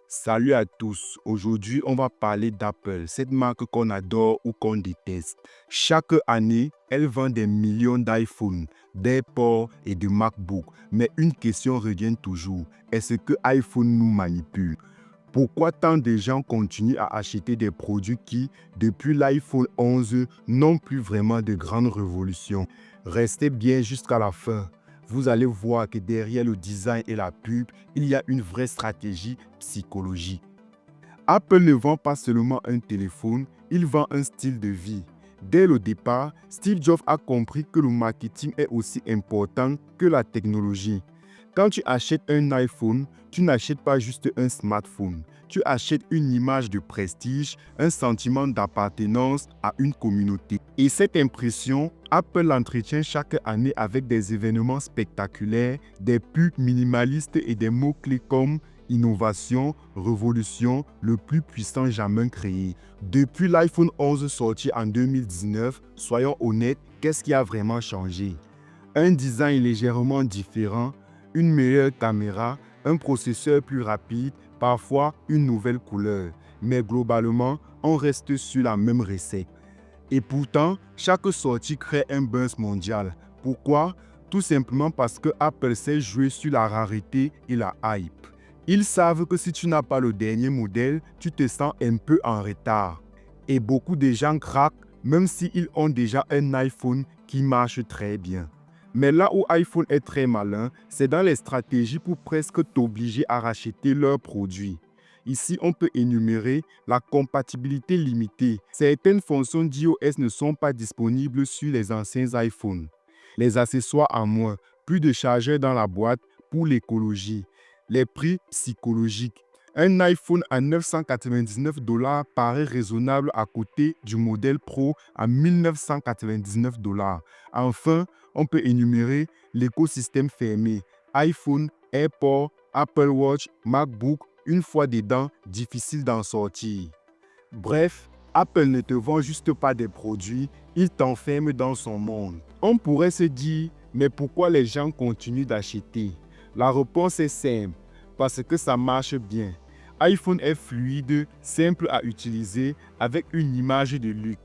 Salut à tous, aujourd'hui on va parler d'Apple, cette marque qu'on adore ou qu'on déteste. Chaque année, elle vend des millions d'iPhone, d'AirPods et de MacBook. Mais une question revient toujours, est-ce que iPhone nous manipule? Pourquoi tant de gens continuent à acheter des produits qui, depuis l'iPhone 11, n'ont plus vraiment de grandes révolutions? Restez bien jusqu'à la fin. Vous allez voir que derrière le design et la pub, il y a une vraie stratégie psychologique. Apple ne vend pas seulement un téléphone, il vend un style de vie. Dès le départ, Steve Jobs a compris que le marketing est aussi important que la technologie. Quand tu achètes un iPhone, tu n'achètes pas juste un smartphone. Tu achètes une image de prestige, un sentiment d'appartenance à une communauté. Et cette impression, Apple l'entretient chaque année avec des événements spectaculaires, des pubs minimalistes et des mots-clés comme innovation, révolution, le plus puissant jamais créé. Depuis l'iPhone 11 sorti en 2019, soyons honnêtes, qu'est-ce qui a vraiment changé? Un design légèrement différent, une meilleure caméra, un processeur plus rapide, parfois une nouvelle couleur. Mais globalement, on reste sur la même recette. Et pourtant, chaque sortie crée un buzz mondial. Pourquoi? Tout simplement parce que Apple sait jouer sur la rareté et la hype. Ils savent que si tu n'as pas le dernier modèle, tu te sens un peu en retard. Et beaucoup de gens craquent même s'ils ont déjà un iPhone qui marche très bien. Mais là où iPhone est très malin, c'est dans les stratégies pour presque t'obliger à racheter leurs produits. Ici, on peut énumérer la compatibilité limitée. Certaines fonctions d'iOS ne sont pas disponibles sur les anciens iPhones. Les accessoires en moins, plus de chargeurs dans la boîte pour l'écologie. Les prix psychologiques. Un iPhone à 999 $ paraît raisonnable à côté du modèle Pro à 1999 $. Enfin, on peut énumérer l'écosystème fermé. iPhone, AirPods, Apple Watch, MacBook, une fois dedans, difficile d'en sortir. Bref, Apple ne te vend juste pas des produits, il t'enferme dans son monde. On pourrait se dire, mais pourquoi les gens continuent d'acheter? La réponse est simple, parce que ça marche bien. iPhone est fluide, simple à utiliser, avec une image de luxe.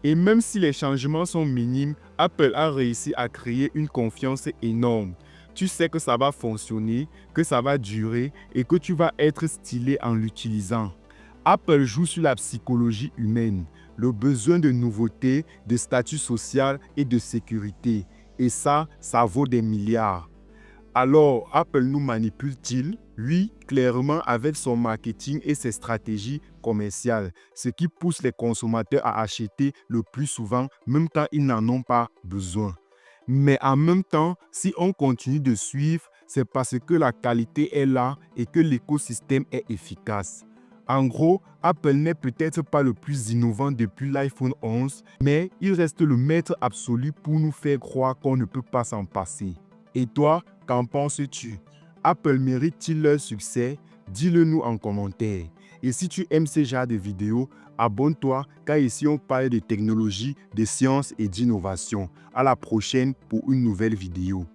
Et même si les changements sont minimes, Apple a réussi à créer une confiance énorme. Tu sais que ça va fonctionner, que ça va durer et que tu vas être stylé en l'utilisant. Apple joue sur la psychologie humaine, le besoin de nouveauté, de statut social et de sécurité. Et ça vaut des milliards. Alors, Apple nous manipule-t-il? Oui, clairement avec son marketing et ses stratégies commerciales, ce qui pousse les consommateurs à acheter le plus souvent, même quand ils n'en ont pas besoin. Mais en même temps, si on continue de suivre, c'est parce que la qualité est là et que l'écosystème est efficace. En gros, Apple n'est peut-être pas le plus innovant depuis l'iPhone 11, mais il reste le maître absolu pour nous faire croire qu'on ne peut pas s'en passer. Et toi, qu'en penses-tu? Apple mérite-t-il leur succès? Dis-le nous en commentaire. Et si tu aimes ce genre de vidéos, abonne-toi car ici on parle de technologie, de science et d'innovation. À la prochaine pour une nouvelle vidéo.